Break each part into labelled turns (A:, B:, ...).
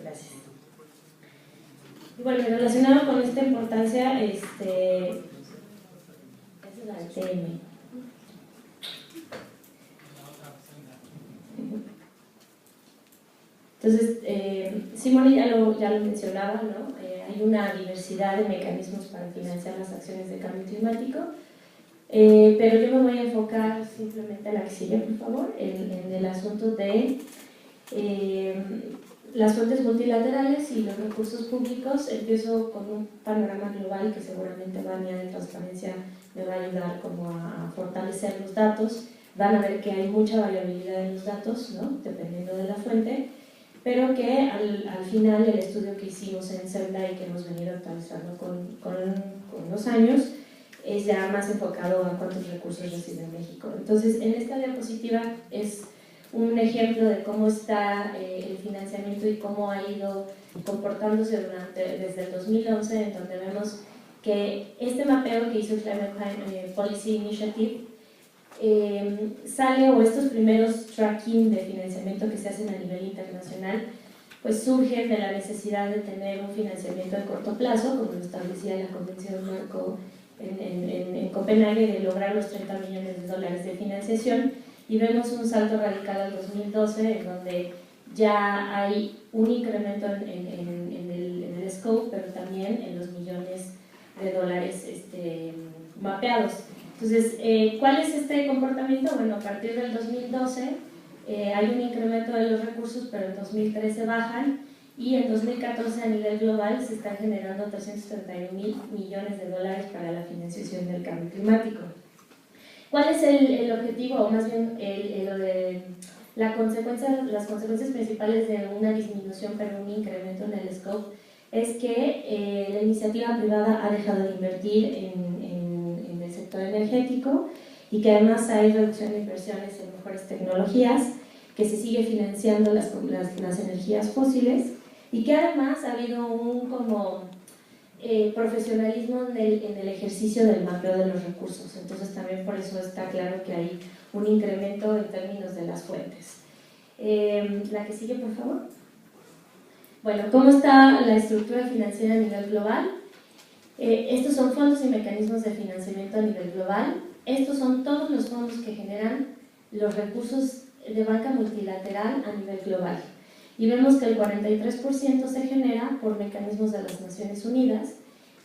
A: Gracias. Y bueno, relacionado con esta importancia, esa es la TM. Entonces, Simone ya lo mencionaba, ¿no? Hay una diversidad de mecanismos para financiar las acciones de cambio climático, pero yo me voy a enfocar simplemente a la que sigue, por favor, en el asunto de las fuentes multilaterales y los recursos públicos. Empiezo con un panorama global que seguramente Vania de transparencia me va a ayudar como a fortalecer los datos. Van a ver que hay mucha variabilidad en los datos, ¿no? Dependiendo de la fuente, pero que al final el estudio que hicimos en CERDA y que hemos venido actualizando con los años es ya más enfocado a cuántos recursos recibe México. Entonces, en esta diapositiva es un ejemplo de cómo está el financiamiento y cómo ha ido comportándose desde el 2011, en donde vemos que este mapeo que hizo el Climate Policy Initiative sale, o estos primeros tracking de financiamiento que se hacen a nivel internacional, pues surgen de la necesidad de tener un financiamiento de corto plazo, como lo establecía la Convención Marco en Copenhague, de lograr los 30 millones de dólares de financiación, y vemos un salto radical al 2012, en donde ya hay un incremento en el scope, pero también en los millones de dólares mapeados. Entonces, ¿cuál es este comportamiento? Bueno, a partir del 2012 hay un incremento de los recursos, pero en 2013 bajan, y en 2014 a nivel global se están generando 331.000 millones de dólares para la financiación del cambio climático. ¿Cuál es el objetivo, o más bien las consecuencias principales de una disminución pero un incremento en el scope? Es que la iniciativa privada ha dejado de invertir en el sector energético, y que además hay reducción de inversiones en mejores tecnologías, que se sigue financiando las energías fósiles, y que además ha habido un profesionalismo en el ejercicio del mapeo de los recursos. Entonces también por eso está claro que hay un incremento en términos de las fuentes. La que sigue, por favor. Bueno, ¿cómo está la estructura financiera a nivel global? Estos son fondos y mecanismos de financiamiento a nivel global. Estos son todos los fondos que generan los recursos de banca multilateral a nivel global. Y vemos que el 43% se genera por mecanismos de las Naciones Unidas,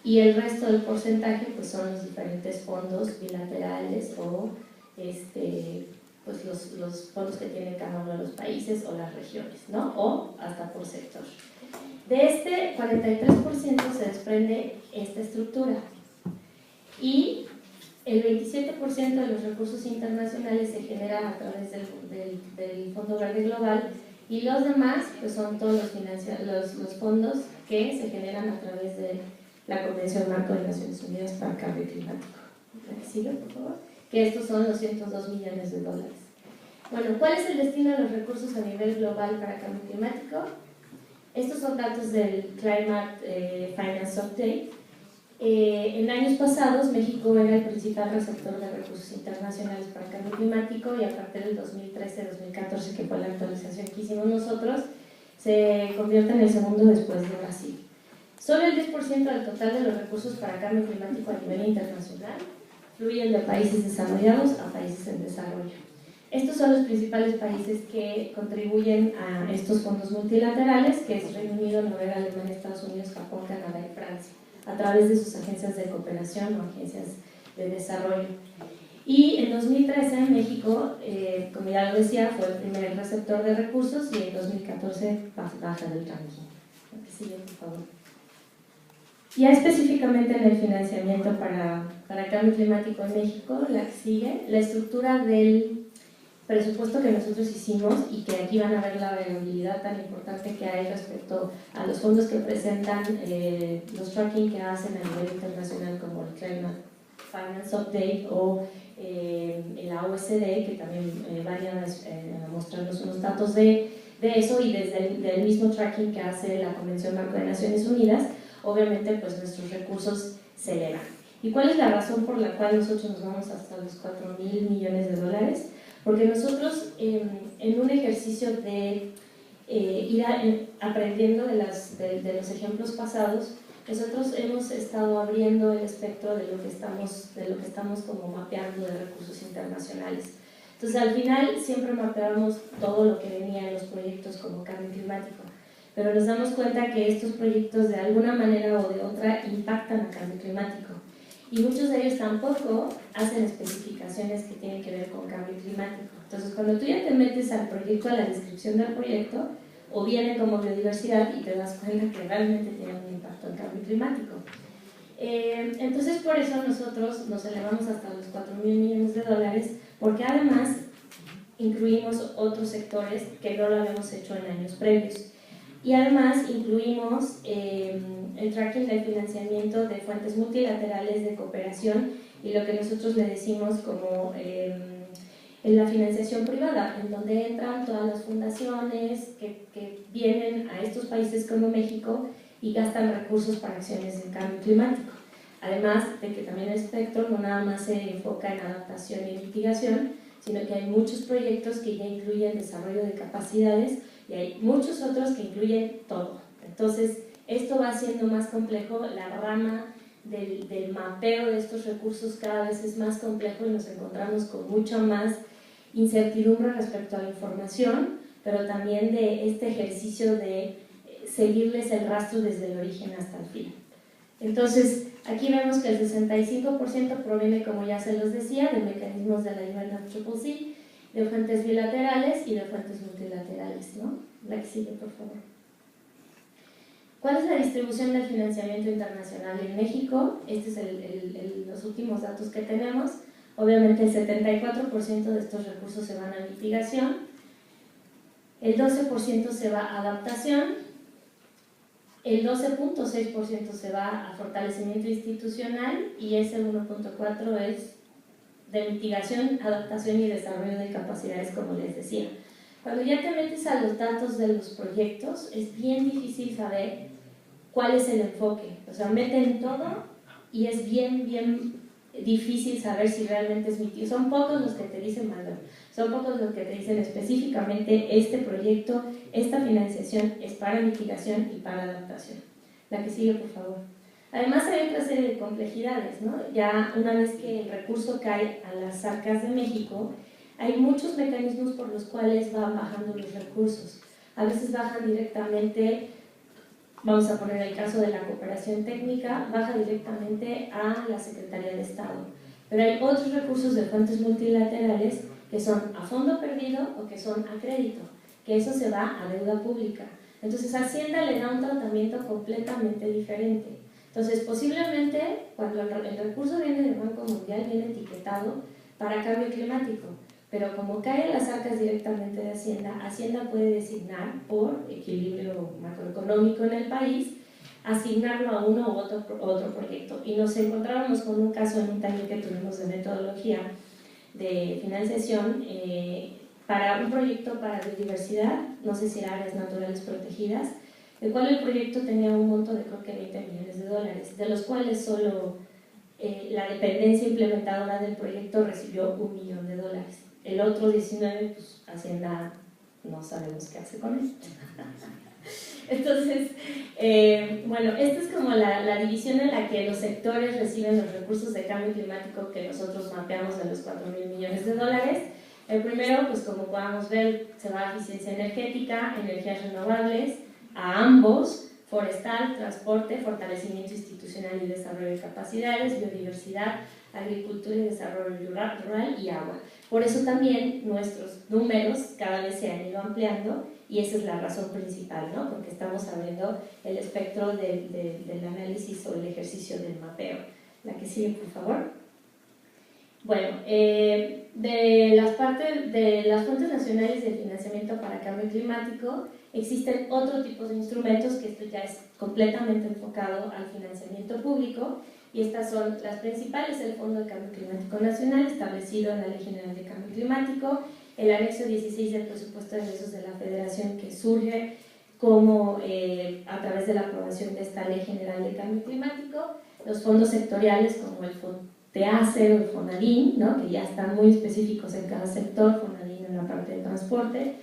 A: y el resto del porcentaje pues son los diferentes fondos bilaterales o pues los fondos que tienen cada uno de los países o las regiones, ¿no? O hasta por sector. De este 43% se desprende esta estructura, y el 27% de los recursos internacionales se genera a través del Fondo Verde Global, y los demás pues son todos los fondos que se generan a través de la Convención Marco de Naciones Unidas para el Cambio Climático. ¿Sigue, por favor? Que estos son los 102 millones de dólares. Bueno, ¿cuál es el destino de los recursos a nivel global para cambio climático? Estos son datos del Climate Finance Update. En años pasados, México era el principal receptor de recursos internacionales para cambio climático, y a partir del 2013-2014, que fue la actualización que hicimos nosotros, se convierte en el segundo después de Brasil. Solo el 10% del total de los recursos para cambio climático a nivel internacional fluyen de países desarrollados a países en desarrollo. Estos son los principales países que contribuyen a estos fondos multilaterales, que es Reino Unido, Noruega, Alemania, Estados Unidos, Japón, Canadá y Francia, a través de sus agencias de cooperación o agencias de desarrollo. Y en 2013 México, como ya lo decía, fue el primer receptor de recursos, y en 2014 baja del ranking. Sigue, por favor. Ya específicamente en el financiamiento para cambio climático en México, la que sigue, la estructura del presupuesto que nosotros hicimos, y que aquí van a ver la variabilidad tan importante que hay respecto a los fondos que presentan los tracking que hacen a nivel internacional, como el Climate Finance Update o la OECD, que también vayan a mostrarnos unos datos de eso, y desde el mismo tracking que hace la Convención Marco de Naciones Unidas, obviamente pues nuestros recursos se elevan. ¿Y cuál es la razón por la cual nosotros nos vamos hasta los 4.000 millones de dólares? Porque nosotros en un ejercicio de ir aprendiendo de los ejemplos pasados, nosotros hemos estado abriendo el espectro de lo que estamos como mapeando de recursos internacionales. Entonces al final siempre mapeábamos todo lo que venía en los proyectos como cambio climático, pero nos damos cuenta que estos proyectos de alguna manera o de otra impactan al cambio climático, y muchos de ellos tampoco hacen especificaciones que tienen que ver con cambio climático. Entonces cuando tú ya te metes al proyecto, a la descripción del proyecto, o viene como biodiversidad y te das cuenta que realmente tiene un impacto en cambio climático. Entonces por eso nosotros nos elevamos hasta los 4.000 millones de dólares, porque además incluimos otros sectores que no lo habíamos hecho en años previos. Y además incluimos el tracking del financiamiento de fuentes multilaterales de cooperación y lo que nosotros le decimos como en la financiación privada, en donde entran todas las fundaciones que vienen a estos países como México y gastan recursos para acciones de cambio climático. Además de que también el espectro no nada más se enfoca en adaptación y mitigación, sino que hay muchos proyectos que ya incluyen desarrollo de capacidades y hay muchos otros que incluyen todo. Entonces, esto va haciendo más complejo, la rama del mapeo de estos recursos cada vez es más complejo y nos encontramos con mucha más incertidumbre respecto a la información, pero también de este ejercicio de seguirles el rastro desde el origen hasta el fin. Entonces, aquí vemos que el 65% proviene, como ya se los decía, de mecanismos de la UNFCCC, de fuentes bilaterales y de fuentes multilaterales, ¿no? La que sigue, por favor. ¿Cuál es la distribución del financiamiento internacional en México? Estos son los últimos datos que tenemos. Obviamente el 74% de estos recursos se van a mitigación, el 12% se va a adaptación, el 12.6% se va a fortalecimiento institucional y ese 1.4% es de mitigación, adaptación y desarrollo de capacidades, como les decía. Cuando ya te metes a los datos de los proyectos, es bien difícil saber cuál es el enfoque. O sea, meten todo y es bien difícil saber si realmente es mitigación. Son pocos los que te dicen valor, son pocos los que te dicen específicamente este proyecto, esta financiación es para mitigación y para adaptación. La que sigue, por favor. Además hay otra serie de complejidades, ¿no? Ya una vez que el recurso cae a las arcas de México, hay muchos mecanismos por los cuales van bajando los recursos. A veces bajan directamente, vamos a poner el caso de la cooperación técnica, baja directamente a la Secretaría de Estado. Pero hay otros recursos de fuentes multilaterales que son a fondo perdido o que son a crédito, que eso se va a deuda pública. Entonces Hacienda le da un tratamiento completamente diferente. Entonces posiblemente cuando el recurso viene del Banco Mundial viene etiquetado para cambio climático, pero como cae en las arcas directamente de Hacienda, Hacienda puede designar por equilibrio macroeconómico en el país, asignarlo a uno u otro proyecto. Y nos encontrábamos con un caso en un taller que tuvimos de metodología de financiación para un proyecto para biodiversidad, no sé si era áreas naturales protegidas, el cual el proyecto tenía un monto de creo que 20 millones de dólares, de los cuales solo la dependencia implementadora del proyecto recibió $1 millón. El otro 19, pues Hacienda no sabemos qué hace con él. Entonces, bueno, esta es como la división en la que los sectores reciben los recursos de cambio climático que nosotros mapeamos de los 4.000 millones de dólares. El primero, pues como podamos ver, se va a eficiencia energética, energías renovables, a ambos, forestal, transporte, fortalecimiento institucional y desarrollo de capacidades, biodiversidad, agricultura y desarrollo rural y agua. Por eso también nuestros números cada vez se han ido ampliando y esa es la razón principal, ¿no? Porque estamos abriendo el espectro del análisis o el ejercicio del mapeo. La que sigue, por favor. Bueno, de las fuentes nacionales de financiamiento para cambio climático existen otro tipo de instrumentos que esto ya es completamente enfocado al financiamiento público y estas son las principales: el Fondo de Cambio Climático Nacional, establecido en la Ley General de Cambio Climático, el anexo 16 del presupuesto de egresos de la Federación, que surge como a través de la aprobación de esta Ley General de Cambio Climático, los fondos sectoriales como el FONTEACE o el FONADIN, ¿no?, que ya están muy específicos en cada sector, FONADIN en la parte de transporte,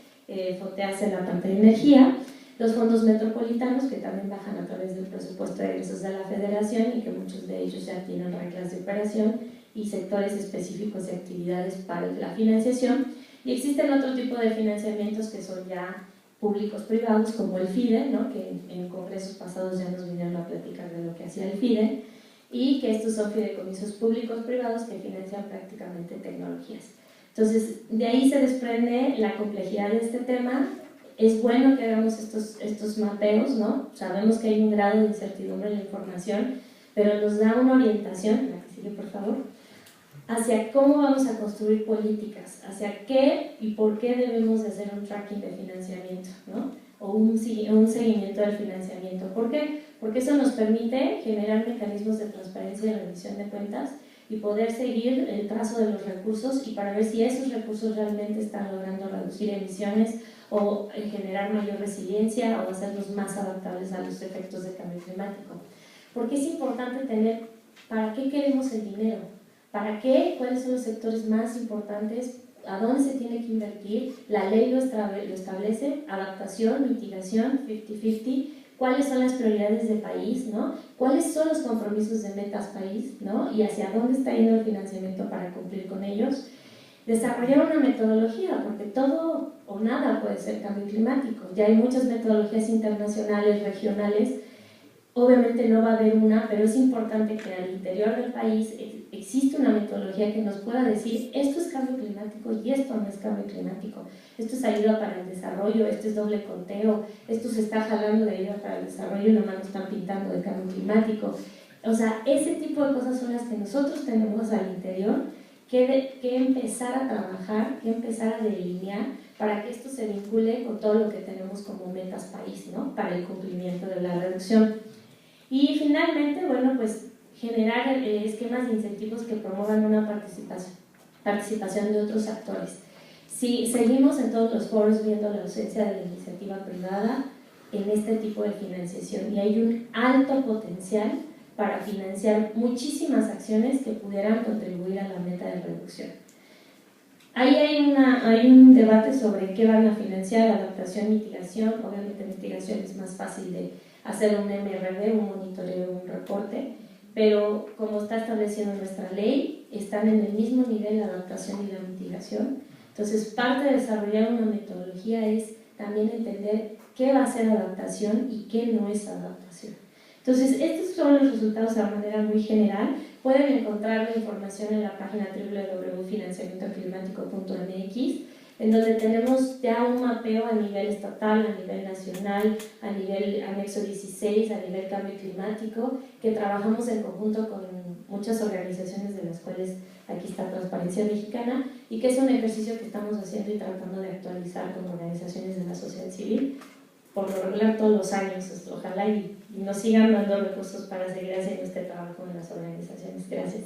A: FONTEACE en la parte de energía, los fondos metropolitanos, que también bajan a través del presupuesto de egresos de la Federación y que muchos de ellos ya tienen reglas de operación y sectores específicos de actividades para la financiación. Y existen otro tipo de financiamientos que son ya públicos privados, como el FIDE, ¿no?, que en congresos pasados ya nos vinieron a platicar de lo que hacía el FIDE, y que estos son fideicomisos públicos privados que financian prácticamente tecnologías. Entonces, de ahí se desprende la complejidad de este tema. Es bueno que hagamos estos mapeos, ¿no? Sabemos que hay un grado de incertidumbre en la información, pero nos da una orientación, la que sigue por favor, hacia cómo vamos a construir políticas, hacia qué y por qué debemos de hacer un tracking de financiamiento, ¿no?, o un seguimiento del financiamiento. ¿Por qué? Porque eso nos permite generar mecanismos de transparencia y rendición de cuentas y poder seguir el trazo de los recursos, y para ver si esos recursos realmente están logrando reducir emisiones o generar mayor resiliencia o hacerlos más adaptables a los efectos de cambio climático. Porque es importante tener para qué queremos el dinero, para qué, cuáles son los sectores más importantes, a dónde se tiene que invertir. La ley lo establece: adaptación, mitigación, 50-50, cuáles son las prioridades del país, ¿no?, cuáles son los compromisos de metas país, ¿no?, y hacia dónde está yendo el financiamiento para cumplir con ellos. Desarrollar una metodología, porque todo o nada puede ser cambio climático. Ya hay muchas metodologías internacionales, regionales. Obviamente no va a haber una, pero es importante que al interior del país existe una metodología que nos pueda decir: esto es cambio climático y esto no es cambio climático, esto es ayuda para el desarrollo, esto es doble conteo, esto se está jalando de ayuda para el desarrollo y nomás nos están pintando de cambio climático. O sea, ese tipo de cosas son las que nosotros tenemos al interior que empezar a trabajar, que empezar a delinear para que esto se vincule con todo lo que tenemos como metas país, ¿no?, para el cumplimiento de la reducción. Y finalmente, bueno, pues generar esquemas de incentivos que promuevan una participación de otros actores. Si seguimos en todos los foros viendo la ausencia de la iniciativa privada en este tipo de financiación, y hay un alto potencial para financiar muchísimas acciones que pudieran contribuir a la meta de reducción. Ahí hay un debate sobre qué van a financiar: adaptación, mitigación. Obviamente mitigación es más fácil de hacer un MRV, un monitoreo, un reporte, pero como está estableciendo nuestra ley, están en el mismo nivel la adaptación y la mitigación. Entonces, parte de desarrollar una metodología es también entender qué va a ser adaptación y qué no es adaptación. Entonces, estos son los resultados de manera muy general. Pueden encontrar la información en la página www.financiamientoclimático.mx, en donde tenemos ya un mapeo a nivel estatal, a nivel nacional, a nivel anexo 16, a nivel cambio climático, que trabajamos en conjunto con muchas organizaciones, de las cuales aquí está Transparencia Mexicana, y que es un ejercicio que estamos haciendo y tratando de actualizar con organizaciones de la sociedad civil, por lo regular todos los años. Ojalá y nos sigan dando recursos para seguir haciendo este trabajo en las organizaciones. Gracias.